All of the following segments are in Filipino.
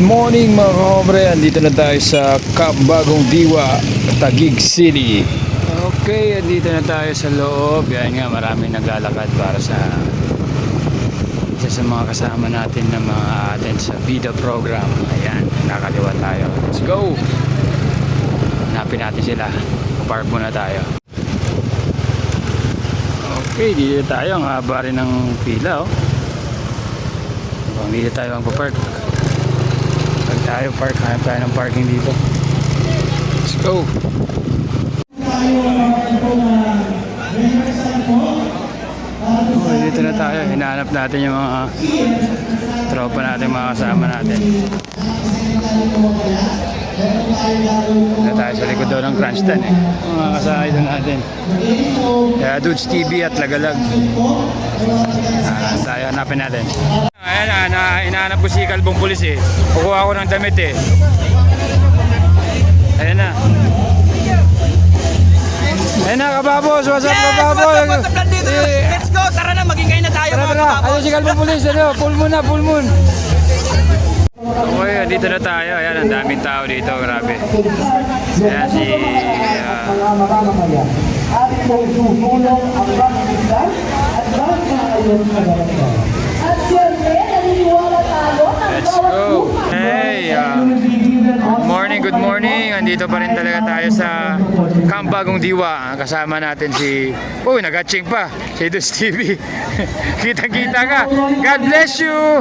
morning mga kaobre, andito na tayo sa Bagong Diwa, Taguig City. Okay, andito na tayo sa loob. Yan nga, maraming naglalakad para sa isa sa mga kasama natin na mga atin sa Vida program. Ayan, nakaliwa tayo. Let's go! Hanapin natin sila. Park muna tayo. Okay, dito tayo. Ang haba rin ng pila, oh. Dito tayo ang papark. Pag tayo park, hanap tayo ng parking dito. Let's go! Oh, dito na tayo. Hinahanap natin yung mga tropa natin, mga kasama natin. Dito tayo sa likod daw ng Cranston, eh. Mga kasama ito natin. Kaya Dudes TV at Lagalag. Tayo, hanapin natin. Ayan na, hinahanap ko si Kalbong Pulis, eh. Kukuha ko ng damit, eh. Ayan na. Ayan na, kababos. What's up, kababos? What's up, dito? Let's go, tara na, maging kayo na tayo, mga kababos. Ayun si Kalbong Pulis, ano? Full moon. Okay, dito na tayo. Ayan, ang daming tao dito, grabe. Ayan si... Let's go! Hey! Good morning! Andito pa rin talaga tayo sa Camp Bagong Diwa. Kasama natin si... Uy, nag-hatching pa! Si Dudes TV. Kitang-kita ka! God bless you!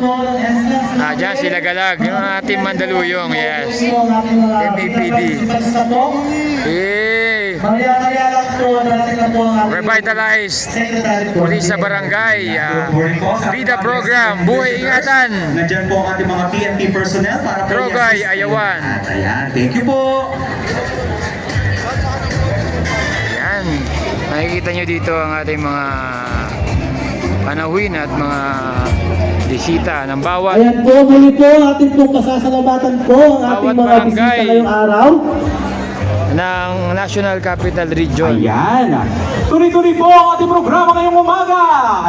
Diyan si Lagalag. Yung mga Team Mandaluyong. Yes. MAPD. Hey! Revitalized Pulis sa Barangay. Vida program. Buhay ingatan. Nandiyan po ang ating mga PNP personnel para po Drogay, Ayawan. Ayan, thank you po. Ayan. Nakikita nyo dito ang ating mga panawin at mga bisita ng bawat. Ayan po, muli po ating pong pasasalamatan po ang ating mga bisita ngayong araw ng National Capital Region. Ayan. Tuloy-tuloy po ang ating programa ngayong umaga.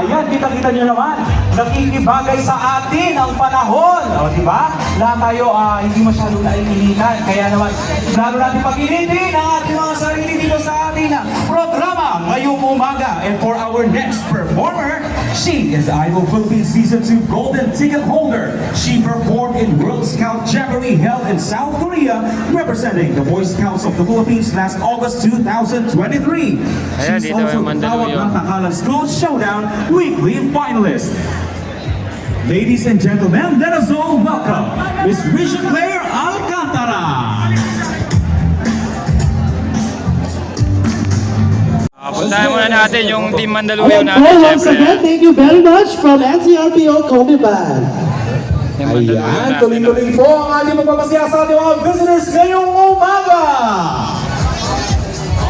Ayan, kita-kita nyo naman. Nakikibagay sa atin ang panahon. O, diba? Lahat tayo hindi masyadong nainitan. Kaya naman, lalo natin pag-initin ang ating mga sarili dito sa ating programa ngayong umaga. And for our next performer, she is Idol Philippines Season 2 Golden Ticket Holder. She performed in World Scout Jamboree held in South Korea, representing the Boy Scouts of the Philippines last August 2023. Ayan, She's dito also yung the Mandaluyong. Tawag School Showdown weekly finalist. Ladies and gentlemen, let us all welcome Miss Risha Claire Alcantara. Puntahan muna natin yung Team Mandaluyong Ayan natin, po, once syempre. again, thank you very much from NCRPO Comiban. Team Mandaluyong Ayan, natin. tuloy-tuloy po ang ating magpapasaya sa ating mga visitors ngayong umaga.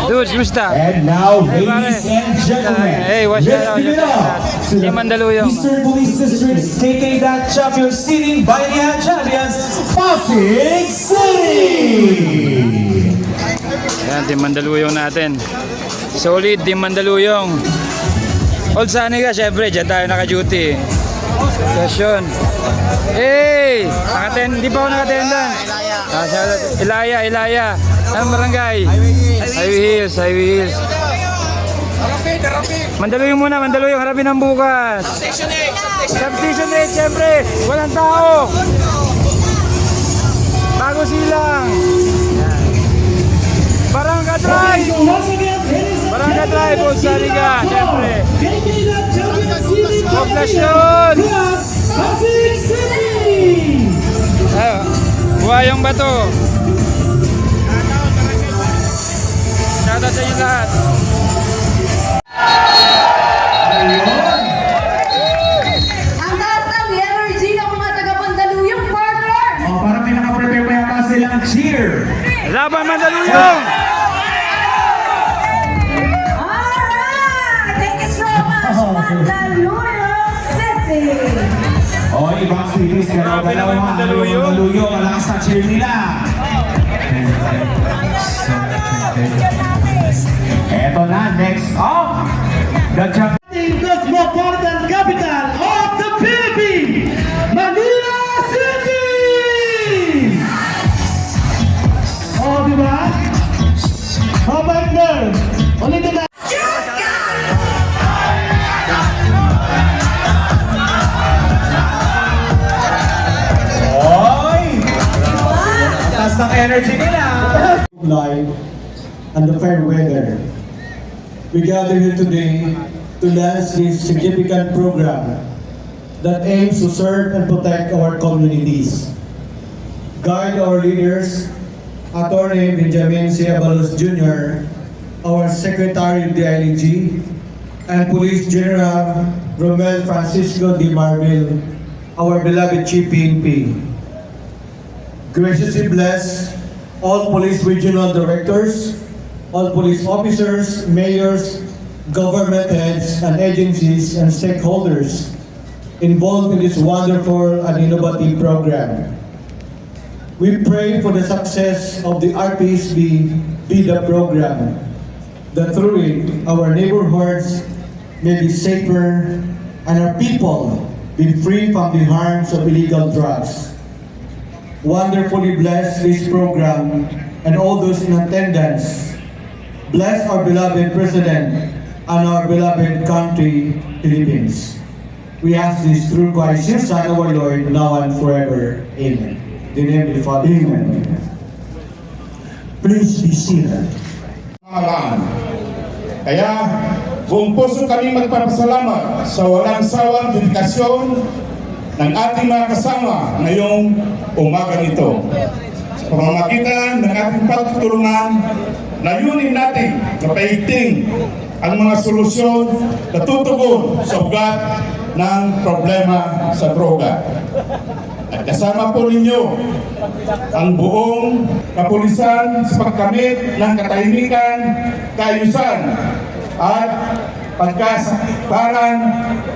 Dudes, gusta? And now, Hey, ladies and gentlemen, Hey, watch let's out, give it up to Team Mandaluyong. Eastern Police District's KK Champion seating by the champions, Pasig City! Ayan, Team Mandaluyong natin. Solid Team Mandaluyong. Old Sunny ka, syempre, dyan tayo naka-duty. Session. Hey! Di pa ako nakatendan. Ilaya. Anong barangay? Highway Hills. Mandaluyong muna, harapin ang bukas. Substation 8, syempre. Walang tao. Bago silang. Barangay Drive. Old Sunny ka, syempre. Poblasyon. Buhayong Bato. Shoutout sa inyo lahat. Ang taas ng energy ng mga taga-Mandaluyong partners! Parang may nakaprepare pa yata silang cheer. Laban Mandaluyong! Alright! Thank you so much, Mandaluyong City! Ibang cities, Grabe naman yung Mandaluyong. Malakas na cheer nila. Eto na, next up, the The cosmopolitan capital of the Philippines, Manila City! Ulitin na. Oy! Taas ng energy nila. Live and the fair weather. We gather here today to launch this significant program that aims to serve and protect our communities. Guide our leaders, Attorney Benjamin C. Abalos Jr., our Secretary of the ILG, and Police General Romel Francisco D. Marbil, our beloved Chief PNP. Graciously bless all police regional directors, all police officers, mayors, government heads, and agencies and stakeholders involved in this wonderful and innovative program. We pray for the success of the RPSB BIDA program, that through it, our neighborhoods may be safer and our people be free from the harms of illegal drugs. Wonderfully bless this program and all those in attendance. Bless our beloved President and our beloved country, Philippines. We ask this through Christ, your Son, our Lord, now and forever. Amen. In the name of the Father. Amen. Please be seated. Pamahalaan. Kaya buong puso kami magpapasalamat sa walang sawang dedikasyon ng ating mga kasama ngayong umaga nito. Sa pamamagitan ng ating pagtutulungan, layunin natin na paigting ang mga solusyon na tutugon sa ugat ng problema sa droga. At kasama po ninyo ang buong kapulisan sa pagkamit ng katahimikan, kaayusan at pagkasakbaran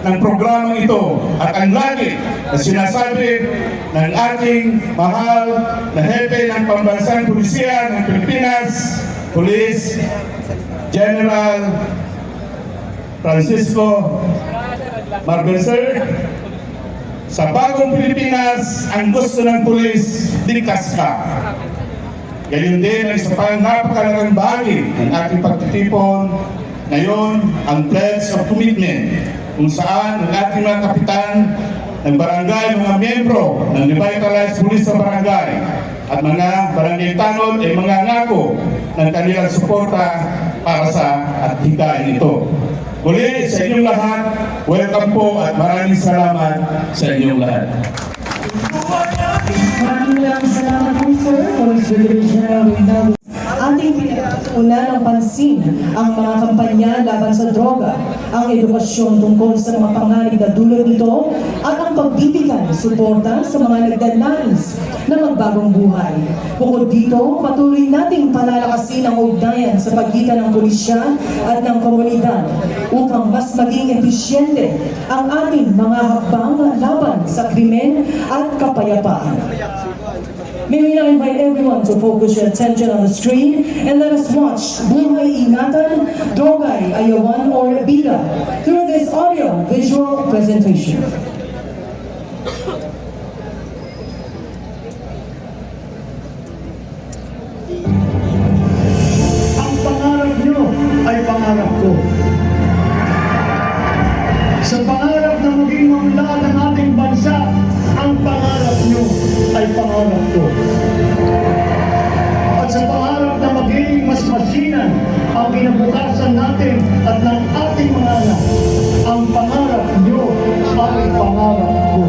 ng programang ito at ang lagi na sinasabi ng ating mahal na hepe ng Pambansang Pulisya ng Pilipinas, Police General Francisco Marbil, sir. Sa bagong Pilipinas, ang gusto ng pulis, ligtas ka. Gayon din ang isa pang napakalagang bahagi ng ating pagtitipon. Ngayon, ang Pledge of Commitment, kung saan ang ating mga kapitan ng barangay, mga miyembro ng Revitalized Police sa barangay at mga barangay tanod ay mga ngako ng kanilang suporta para sa adhikain ito. Muli sa inyong lahat, welcome po at maraming salamat sa inyong lahat. Maraming salamat po, sir. Police Brigadier General Reynaldo. Ating pinag-una ng pansin ang mga kampanya laban sa droga, ang edukasyon tungkol sa mga panganib na dulot nito at ang pagbibigay suporta sa mga nagdanais na magbagong buhay. Bukod dito, patuloy nating palalakasin ang ugnayan sa pagitan ng pulisya at ng komunidad upang mas maging episyente ang ating mga hakbang laban sa krimen at kapayapaan. May we now invite everyone to focus your attention on the screen and let us watch Buhay Ingatan, Drogay, Ayawan, or Bida through this audio-visual presentation. Ang pangarap nyo ay pangarap ko. Sa pangarap na maging maunlad ang ating bansa, ang pangarap nyo ay pangarap ko. At sa pangarap na maging mas masinan ang kinabukasan natin at ng ating mga anak, ang pangarap nyo ay pangarap ko.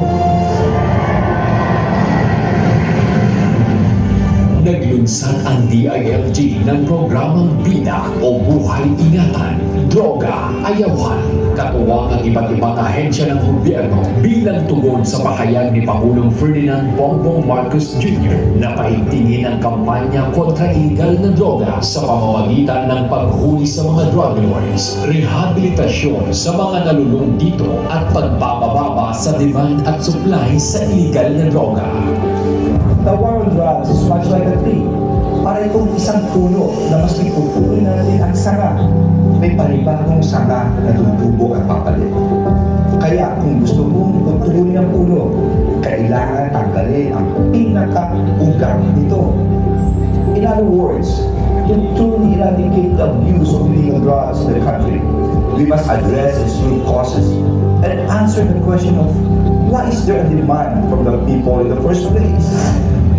Naglunsad ang DILG ng programang BIDA o Buhay Ingatan, Droga, Ayawan, katuwang ang iba't ibang ahensya ng gobyerno bilang tugon sa pahayag ni Pangulong Ferdinand Bongbong Marcos Jr. na paigtingin ang kampanya kontra illegal na droga sa pamamagitan ng paghuli sa mga drug lords, rehabilitasyon sa mga nalulung dito at pagpapababa sa demand at supply sa illegal na droga. The war on drugs is much like a tree. Para itong isang puno na mas itutuloy natin ang sanga, may panibagong sanga na tutubo at papalit. Kaya kung gusto mong tutuloy ng puno, kailangan tanggalin ang pinaka-ugat nito. In other words, yung truly eradicate the abuse of illegal drugs in the country, we must address its root causes and answer the question of why is there a demand from the people in the first place?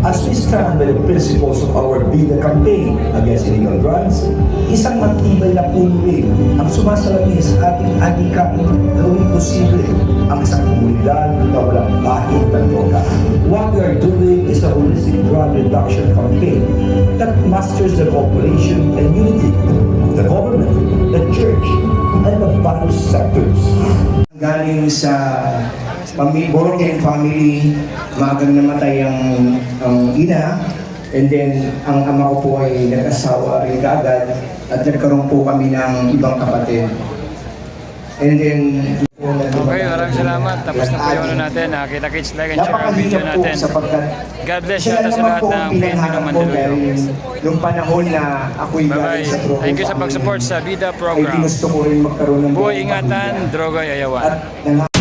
As we stand by the principles of our Bida campaign against illegal drugs, isang matibay na pulong ang sumasalamin sa ating adhikain na gawing posible ang isang komunidad na walang bahid ng droga. What we are doing is a holistic drug reduction campaign that masters the cooperation and unity of the government, the church, and the various sectors. Galing sa Borokin family, maagang namatay ang ina, and then ang ama ko po ay nag-asawa rin kaagad at nagkaroon po kami ng ibang kapatid. And then, Okay, maraming salamat. Tapos na po yung ano natin. Kita-kits like and share ang video natin. God bless you sa lahat ng PNP ng Mandaluyong. Nung panahon na ako'y Bye-bye. galing sa droga Thank you sa pag-support sa Bida ay program. ginusto ko rin magkaroon ng Buhay ingatan, droga yayawan. at